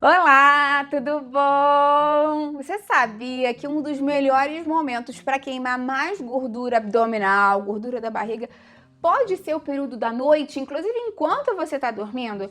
Olá, tudo bom? Você sabia que um dos melhores momentos para queimar mais gordura abdominal, gordura da barriga, pode ser o período da noite, inclusive enquanto você está dormindo?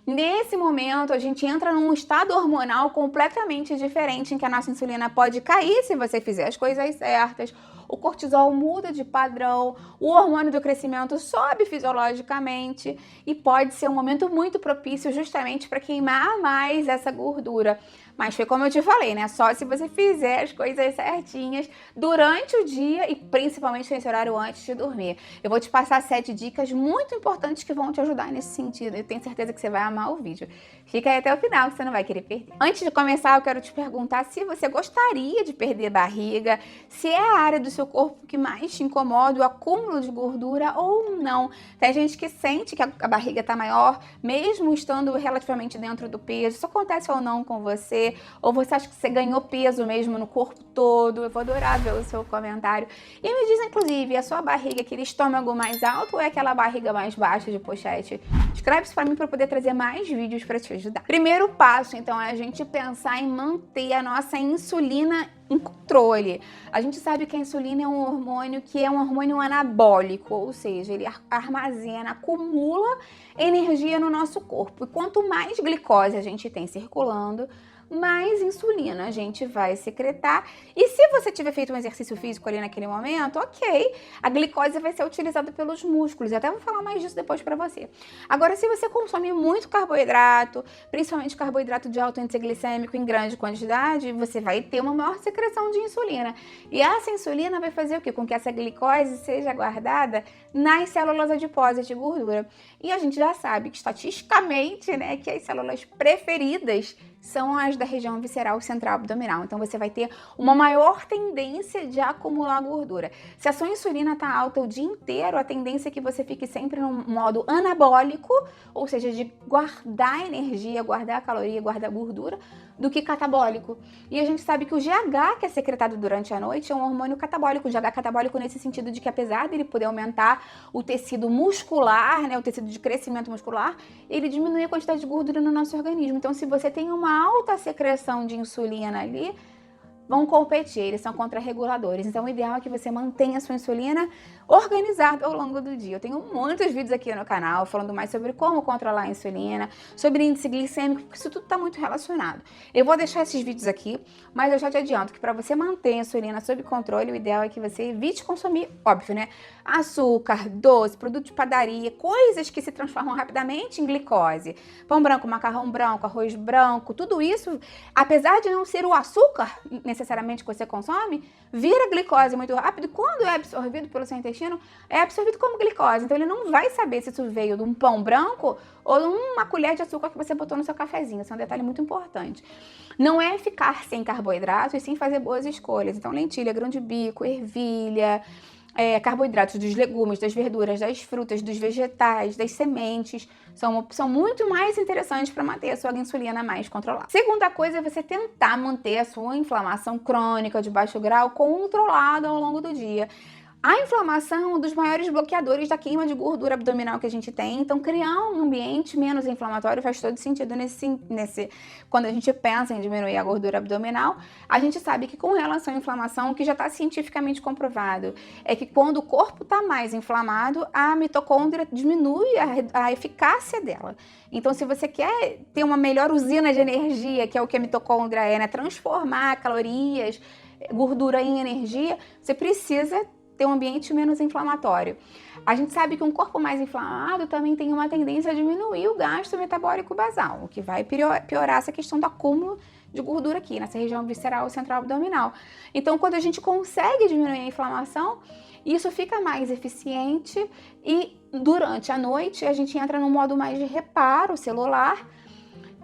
Nesse momento, a gente entra num estado hormonal completamente diferente, em que a nossa insulina pode cair se você fizer as coisas certas, o cortisol muda de padrão, o hormônio do crescimento sobe fisiologicamente e pode ser um momento muito propício justamente para queimar mais essa gordura. Mas foi como eu te falei, né? Só se você fizer as coisas certinhas durante o dia e principalmente nesse horário antes de dormir. Eu vou te passar 7 dicas muito importantes que vão te ajudar nesse sentido. Eu tenho certeza que você vai amar o vídeo. Fica aí até o final que você não vai querer perder. Antes de começar, eu quero te perguntar se você gostaria de perder barriga, se é a área do seu corpo que mais te incomoda, o acúmulo de gordura ou não. Tem gente que sente que a barriga tá maior, mesmo estando relativamente dentro do peso. Isso acontece ou não com você? Ou você acha que você ganhou peso mesmo no corpo todo? Eu vou adorar ver o seu comentário. E me diz, inclusive, a sua barriga, aquele estômago mais alto ou é aquela barriga mais baixa de pochete? Escreve isso pra mim pra eu poder trazer mais vídeos pra te ajudar. Primeiro passo, então, é a gente pensar em manter a nossa insulina em controle. A gente sabe que a insulina é um hormônio que é um hormônio anabólico, ou seja, ele armazena, acumula energia no nosso corpo. E quanto mais glicose a gente tem circulando, mais insulina a gente vai secretar. E se você tiver feito um exercício físico ali naquele momento, ok, a glicose vai ser utilizada pelos músculos. Eu até vou falar mais disso depois pra você. Agora, se você consome muito carboidrato, principalmente carboidrato de alto índice glicêmico em grande quantidade, você vai ter uma maior secreção de insulina. E essa insulina vai fazer o quê? Com que essa glicose seja guardada nas células adiposas de gordura. E a gente já sabe que estatisticamente, né, que as células preferidas são as da região visceral central abdominal. Então você vai ter uma maior tendência de acumular gordura. Se a sua insulina está alta o dia inteiro, a tendência é que você fique sempre no modo anabólico, ou seja, de guardar energia, guardar caloria, guardar gordura, do que catabólico. E a gente sabe que o GH, que é secretado durante a noite, é um hormônio catabólico. O GH catabólico nesse sentido de que, apesar dele poder aumentar o tecido muscular, né, o tecido de crescimento muscular, ele diminui a quantidade de gordura no nosso organismo. Então, se você tem uma alta secreção de insulina ali, vão competir, eles são contrarreguladores. Então, o ideal é que você mantenha a sua insulina organizada ao longo do dia. Eu tenho muitos vídeos aqui no canal falando mais sobre como controlar a insulina, sobre índice glicêmico, porque isso tudo está muito relacionado. Eu vou deixar esses vídeos aqui, mas eu já te adianto que para você manter a insulina sob controle, o ideal é que você evite consumir, óbvio, né? Açúcar, doce, produto de padaria, coisas que se transformam rapidamente em glicose. Pão branco, macarrão branco, arroz branco, tudo isso, apesar de não ser o açúcar necessariamente que você consome, vira glicose muito rápido. Quando é absorvido pelo seu intestino, é absorvido como glicose. Então ele não vai saber se isso veio de um pão branco ou de uma colher de açúcar que você botou no seu cafezinho. Esse é um detalhe muito importante. Não é ficar sem carboidrato e sim fazer boas escolhas. Então lentilha, grão de bico, ervilha, carboidratos dos legumes, das verduras, das frutas, dos vegetais, das sementes, são uma opção muito mais interessante para manter a sua insulina mais controlada. Segunda coisa é você tentar manter a sua inflamação crônica de baixo grau controlada ao longo do dia. A inflamação é um dos maiores bloqueadores da queima de gordura abdominal que a gente tem, então criar um ambiente menos inflamatório faz todo sentido quando a gente pensa em diminuir a gordura abdominal. A gente sabe que com relação à inflamação, o que já está cientificamente comprovado é que quando o corpo está mais inflamado, a mitocôndria diminui a eficácia dela. Então, se você quer ter uma melhor usina de energia, que é o que a mitocôndria é, né, transformar calorias, gordura em energia, você precisa ter um ambiente menos inflamatório. A gente sabe que um corpo mais inflamado também tem uma tendência a diminuir o gasto metabólico basal, o que vai piorar essa questão do acúmulo de gordura aqui, nessa região visceral central abdominal. Então, quando a gente consegue diminuir a inflamação, isso fica mais eficiente e durante a noite a gente entra num modo mais de reparo celular,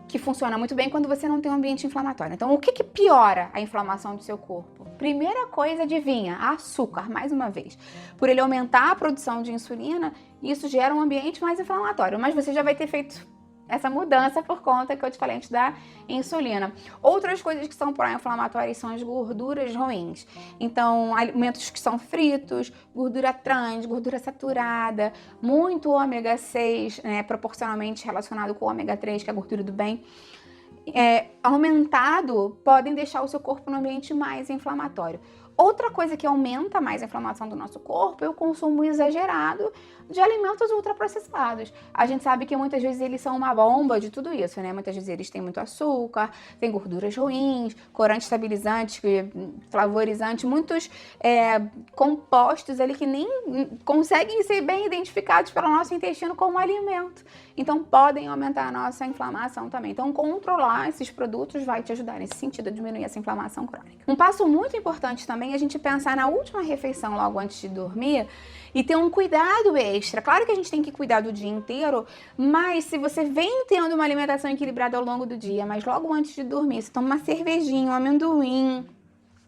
que funciona muito bem quando você não tem um ambiente inflamatório. Então, o que piora a inflamação do seu corpo? Primeira coisa, adivinha? Açúcar, mais uma vez. Por ele aumentar a produção de insulina, isso gera um ambiente mais inflamatório. Mas você já vai ter feito essa mudança por conta que eu te falei antes da insulina. Outras coisas que são pró-inflamatórias são as gorduras ruins. Então, alimentos que são fritos, gordura trans, gordura saturada, muito ômega 6, né, proporcionalmente relacionado com o ômega 3, que é a gordura do bem. aumentado podem deixar o seu corpo no ambiente mais inflamatório. Outra coisa que aumenta mais a inflamação do nosso corpo é o consumo exagerado de alimentos ultraprocessados. A gente sabe que muitas vezes eles são uma bomba de tudo isso, né? Muitas vezes eles têm muito açúcar, têm gorduras ruins, corantes estabilizantes, flavorizantes, muitos compostos ali que nem conseguem ser bem identificados pelo nosso intestino como alimento. Então podem aumentar a nossa inflamação também. Então controlar esses produtos vai te ajudar nesse sentido, a diminuir essa inflamação crônica. Um passo muito importante também é a gente pensar na última refeição logo antes de dormir e ter um cuidado extra. Claro que a gente tem que cuidar do dia inteiro, mas se você vem tendo uma alimentação equilibrada ao longo do dia, mas logo antes de dormir, você toma uma cervejinha, um amendoim,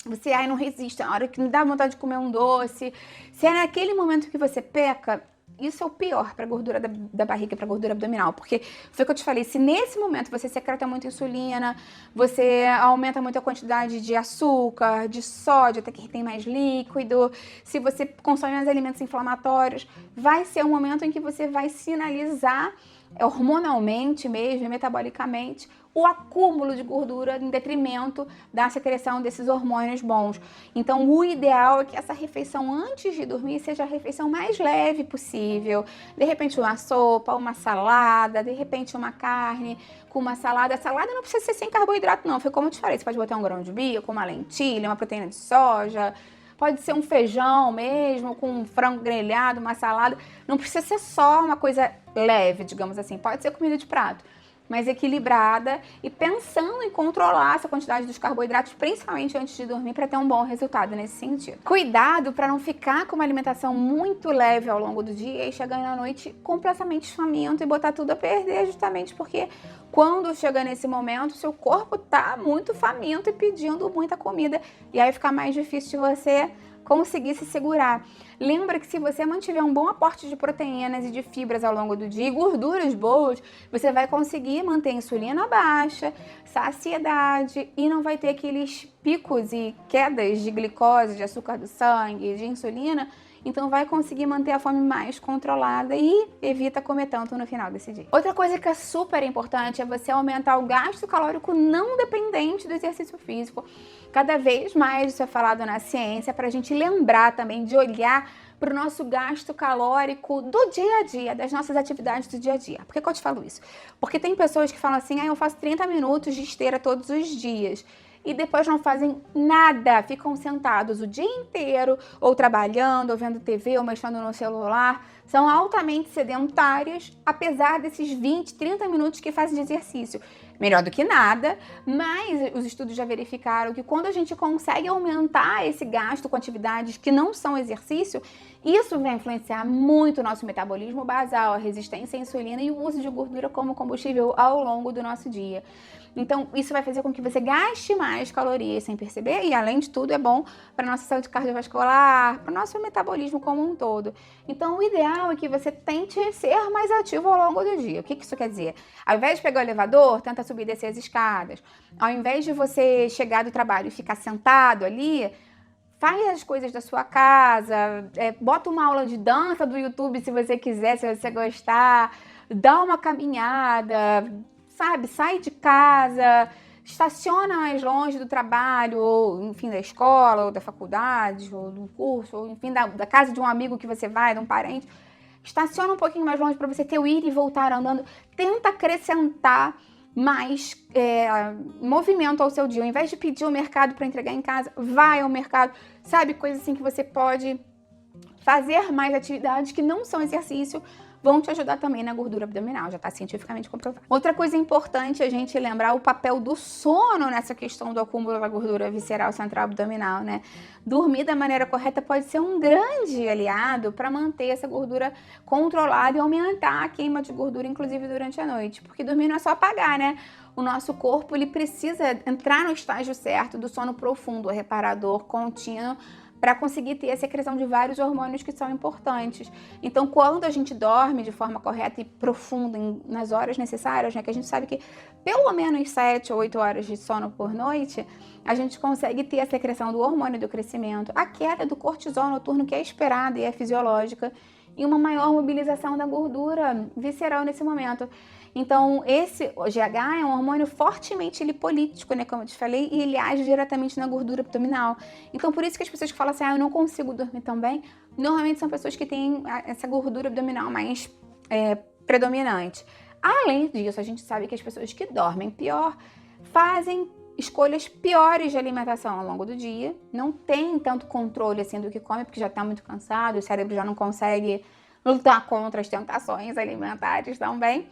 você não resiste, a hora que me dá vontade de comer um doce, se é naquele momento que você peca, isso é o pior para a gordura da barriga, para a gordura abdominal, porque foi o que eu te falei, se nesse momento você secreta muito insulina, você aumenta muito a quantidade de açúcar, de sódio, até que tem mais líquido, se você consome mais alimentos inflamatórios, vai ser um momento em que você vai sinalizar hormonalmente mesmo, metabolicamente, o acúmulo de gordura em detrimento da secreção desses hormônios bons. Então, o ideal é que essa refeição antes de dormir seja a refeição mais leve possível. De repente, uma sopa, uma salada, de repente, uma carne com uma salada. A salada não precisa ser sem carboidrato, não. Foi como eu te falei, você pode botar um grão de bico, uma lentilha, uma proteína de soja. Pode ser um feijão mesmo, com um frango grelhado, uma salada. Não precisa ser só uma coisa leve, digamos assim. Pode ser comida de prato, mas equilibrada e pensando em controlar essa quantidade dos carboidratos, principalmente antes de dormir, para ter um bom resultado nesse sentido. Cuidado para não ficar com uma alimentação muito leve ao longo do dia e chegar na noite completamente faminto e botar tudo a perder, justamente porque quando chega nesse momento, seu corpo tá muito faminto e pedindo muita comida, e aí fica mais difícil de você conseguir se segurar. Lembra que se você mantiver um bom aporte de proteínas e de fibras ao longo do dia e gorduras boas, você vai conseguir manter a insulina baixa, saciedade e não vai ter aqueles picos e quedas de glicose, de açúcar do sangue, de insulina. Então vai conseguir manter a fome mais controlada e evita comer tanto no final desse dia. Outra coisa que é super importante é você aumentar o gasto calórico não dependente do exercício físico. Cada vez mais isso é falado na ciência para a gente lembrar também de olhar para o nosso gasto calórico do dia a dia, das nossas atividades do dia a dia. Por que eu te falo isso? Porque tem pessoas que falam assim, eu faço 30 minutos de esteira todos os dias. E depois não fazem nada, ficam sentados o dia inteiro, ou trabalhando, ou vendo TV, ou mexendo no celular. São altamente sedentárias, apesar desses 20, 30 minutos que fazem de exercício. Melhor do que nada, mas os estudos já verificaram que quando a gente consegue aumentar esse gasto com atividades que não são exercício, isso vai influenciar muito o nosso metabolismo basal, a resistência à insulina e o uso de gordura como combustível ao longo do nosso dia. Então, isso vai fazer com que você gaste mais calorias sem perceber e, além de tudo, é bom para a nossa saúde cardiovascular, para o nosso metabolismo como um todo. Então, o ideal é que você tente ser mais ativo ao longo do dia. O que isso quer dizer? Ao invés de pegar o elevador, tenta subir e descer as escadas. Ao invés de você chegar do trabalho e ficar sentado ali, faz as coisas da sua casa, bota uma aula de dança do YouTube se você quiser, se você gostar, dá uma caminhada, sabe, sai de casa, estaciona mais longe do trabalho, ou enfim, da escola, ou da faculdade, ou do curso, ou enfim, da casa de um amigo que você vai, de um parente. Estaciona um pouquinho mais longe para você ter o ir e voltar andando. Tenta acrescentar mais movimento ao seu dia. Ao invés de pedir ao mercado para entregar em casa, vai ao mercado. Sabe, coisa assim que você pode fazer mais atividades que não são exercício, vão te ajudar também na gordura abdominal, já está cientificamente comprovado. Outra coisa importante é a gente lembrar o papel do sono nessa questão do acúmulo da gordura visceral central abdominal, né? Dormir da maneira correta pode ser um grande aliado para manter essa gordura controlada e aumentar a queima de gordura, inclusive durante a noite, porque dormir não é só apagar, né? O nosso corpo, ele precisa entrar no estágio certo do sono profundo, reparador, contínuo, para conseguir ter a secreção de vários hormônios que são importantes. Então, quando a gente dorme de forma correta e profunda nas horas necessárias, né, que a gente sabe que pelo menos 7 ou 8 horas de sono por noite, a gente consegue ter a secreção do hormônio do crescimento, a queda do cortisol noturno, que é esperada e é fisiológica, e uma maior mobilização da gordura visceral nesse momento. Então, o GH é um hormônio fortemente lipolítico, né, como eu te falei, e ele age diretamente na gordura abdominal. Então, por isso que as pessoas que falam assim, eu não consigo dormir tão bem, normalmente são pessoas que têm essa gordura abdominal mais predominante. Além disso, a gente sabe que as pessoas que dormem pior fazem escolhas piores de alimentação ao longo do dia, não tem tanto controle assim do que come, porque já está muito cansado, o cérebro já não consegue lutar contra as tentações alimentares também.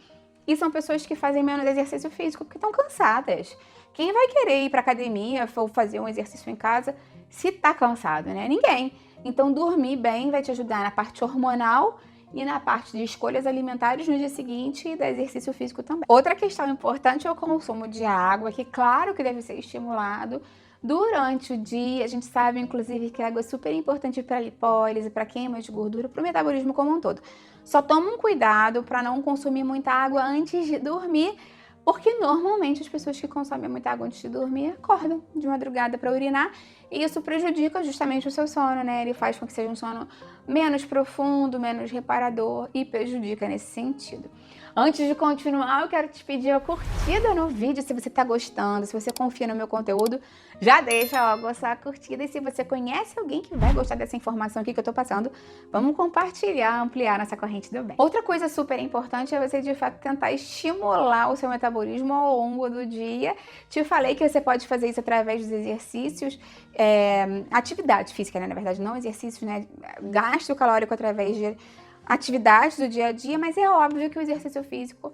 E são pessoas que fazem menos exercício físico porque estão cansadas. Quem vai querer ir para academia ou fazer um exercício em casa se está cansado, né? Ninguém. Então, dormir bem vai te ajudar na parte hormonal e na parte de escolhas alimentares no dia seguinte e do exercício físico também. Outra questão importante é o consumo de água, que claro que deve ser estimulado durante o dia. A gente sabe, inclusive, que a água é super importante para a lipólise, para queima de gordura, para o metabolismo como um todo. Só toma um cuidado para não consumir muita água antes de dormir, porque normalmente as pessoas que consomem muita água antes de dormir acordam de madrugada para urinar e isso prejudica justamente o seu sono, né? Ele faz com que seja um sono menos profundo, menos reparador e prejudica nesse sentido. Antes de continuar, eu quero te pedir a curtida no vídeo, se você tá gostando, se você confia no meu conteúdo, já deixa logo a sua curtida. E se você conhece alguém que vai gostar dessa informação aqui que eu tô passando, vamos compartilhar, ampliar nossa corrente do bem. Outra coisa super importante é você, de fato, tentar estimular o seu metabolismo ao longo do dia. Te falei que você pode fazer isso através dos exercícios, atividade física, né? Na verdade, não exercícios, né? Gasto calórico através de atividades do dia a dia, mas é óbvio que o exercício físico,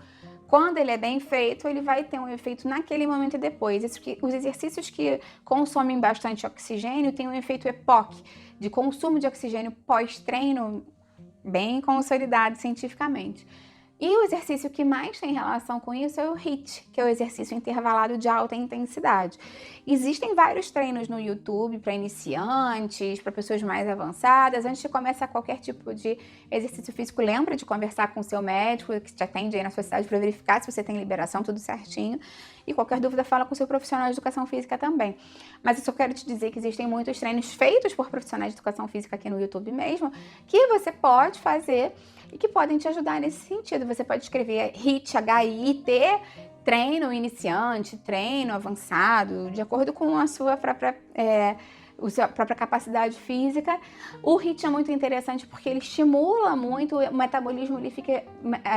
quando ele é bem feito, ele vai ter um efeito naquele momento e depois. Os exercícios que consomem bastante oxigênio têm um efeito EPOC, de consumo de oxigênio pós-treino, bem consolidado cientificamente. E o exercício que mais tem relação com isso é o HIIT, que é o exercício intervalado de alta intensidade. Existem vários treinos no YouTube para iniciantes, para pessoas mais avançadas. Antes de começar qualquer tipo de exercício físico, lembra de conversar com o seu médico, que te atende aí na sua cidade, para verificar se você tem liberação, tudo certinho. E qualquer dúvida, fala com o seu profissional de educação física também. Mas eu só quero te dizer que existem muitos treinos feitos por profissionais de educação física aqui no YouTube mesmo, que você pode fazer e que podem te ajudar nesse sentido. Você pode escrever HIIT, H-I-T, treino iniciante, treino avançado, de acordo com a sua própria capacidade física. O HIIT é muito interessante porque ele estimula muito, o metabolismo ele fica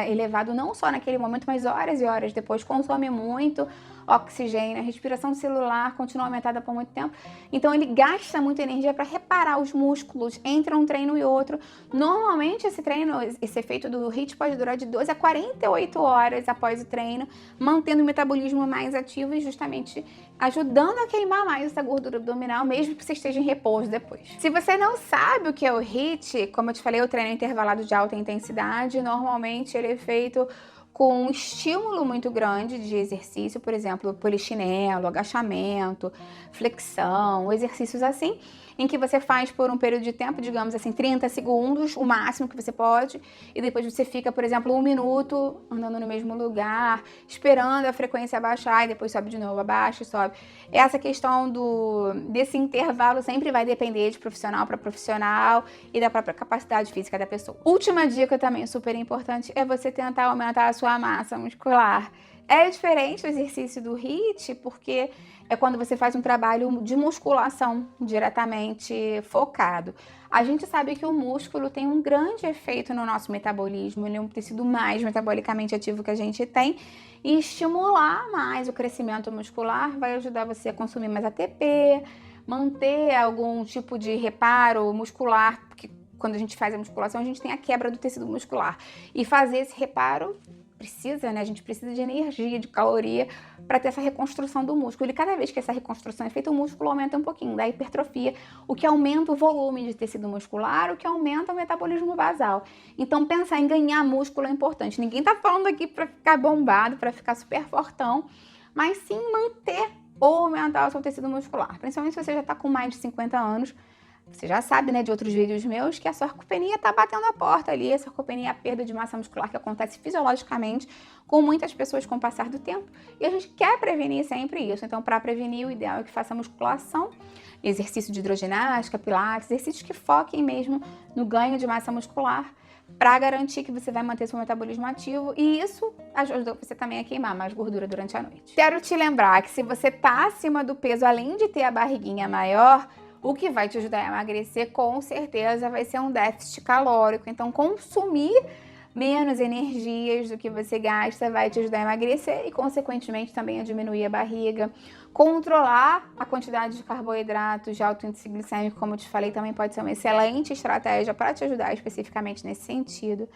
elevado não só naquele momento, mas horas e horas depois, consome muito oxigênio, a respiração celular continua aumentada por muito tempo, então ele gasta muita energia para reparar os músculos entre um treino e outro. Normalmente esse efeito do HIIT pode durar de 12 a 48 horas após o treino, mantendo o metabolismo mais ativo e justamente ajudando a queimar mais essa gordura abdominal, mesmo que você esteja em repouso depois. Se você não sabe o que é o HIIT, como eu te falei, o treino intervalado de alta intensidade, normalmente ele é feito com um estímulo muito grande de exercício, por exemplo, polichinelo, agachamento, flexão, exercícios assim, em que você faz por um período de tempo, digamos assim, 30 segundos, o máximo que você pode, e depois você fica, por exemplo, 1 minuto andando no mesmo lugar, esperando a frequência baixar, e depois sobe de novo, abaixa e sobe. Essa questão desse intervalo sempre vai depender de profissional para profissional e da própria capacidade física da pessoa. Última dica também super importante é você tentar aumentar a sua massa muscular. É diferente o exercício do HIIT, porque é quando você faz um trabalho de musculação diretamente focado. A gente sabe que o músculo tem um grande efeito no nosso metabolismo, ele é um tecido mais metabolicamente ativo que a gente tem, e estimular mais o crescimento muscular vai ajudar você a consumir mais ATP, manter algum tipo de reparo muscular, porque quando a gente faz a musculação a gente tem a quebra do tecido muscular, e fazer esse reparo precisa, né? A gente precisa de energia, de caloria para ter essa reconstrução do músculo. E cada vez que essa reconstrução é feita, o músculo aumenta um pouquinho da hipertrofia, o que aumenta o volume de tecido muscular, o que aumenta o metabolismo basal. Então, pensar em ganhar músculo é importante. Ninguém tá falando aqui para ficar bombado, para ficar super fortão, mas sim manter ou aumentar o seu tecido muscular. Principalmente se você já tá com mais de 50 anos, você já sabe, né, de outros vídeos meus, que a sarcopenia tá batendo a porta ali. A sarcopenia é a perda de massa muscular que acontece fisiologicamente com muitas pessoas com o passar do tempo. E a gente quer prevenir sempre isso. Então, para prevenir, o ideal é que faça musculação, exercício de hidroginástica, pilates, exercícios que foquem mesmo no ganho de massa muscular, para garantir que você vai manter seu metabolismo ativo e isso ajuda você também a queimar mais gordura durante a noite. Quero te lembrar que se você tá acima do peso, além de ter a barriguinha maior, o que vai te ajudar a emagrecer com certeza vai ser um déficit calórico. Então, consumir menos energias do que você gasta vai te ajudar a emagrecer e, consequentemente, também a diminuir a barriga. Controlar a quantidade de carboidratos de alto índice glicêmico, como eu te falei, também pode ser uma excelente estratégia para te ajudar especificamente nesse sentido.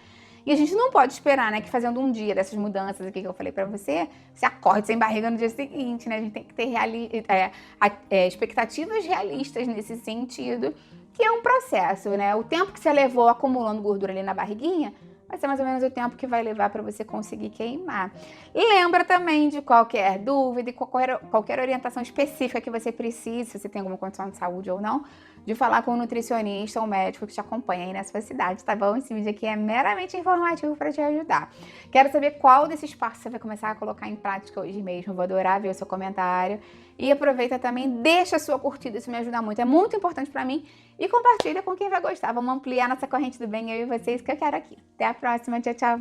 E a gente não pode esperar, né, que fazendo um dia dessas mudanças aqui que eu falei pra você, você acorde sem barriga no dia seguinte, né? A gente tem que ter expectativas realistas nesse sentido, que é um processo, né? O tempo que você levou acumulando gordura ali na barriguinha vai ser mais ou menos o tempo que vai levar para você conseguir queimar. Lembra também de qualquer dúvida e qualquer orientação específica que você precise, se você tem alguma condição de saúde ou não, de falar com um nutricionista ou um médico que te acompanha aí na sua cidade, tá bom? Esse vídeo aqui é meramente informativo para te ajudar. Quero saber qual desses passos você vai começar a colocar em prática hoje mesmo. Vou adorar ver o seu comentário. E aproveita também, deixa a sua curtida, isso me ajuda muito. É muito importante para mim. E compartilha com quem vai gostar. Vamos ampliar nossa corrente do bem, eu e vocês, que eu quero aqui. Até a próxima. Tchau, tchau.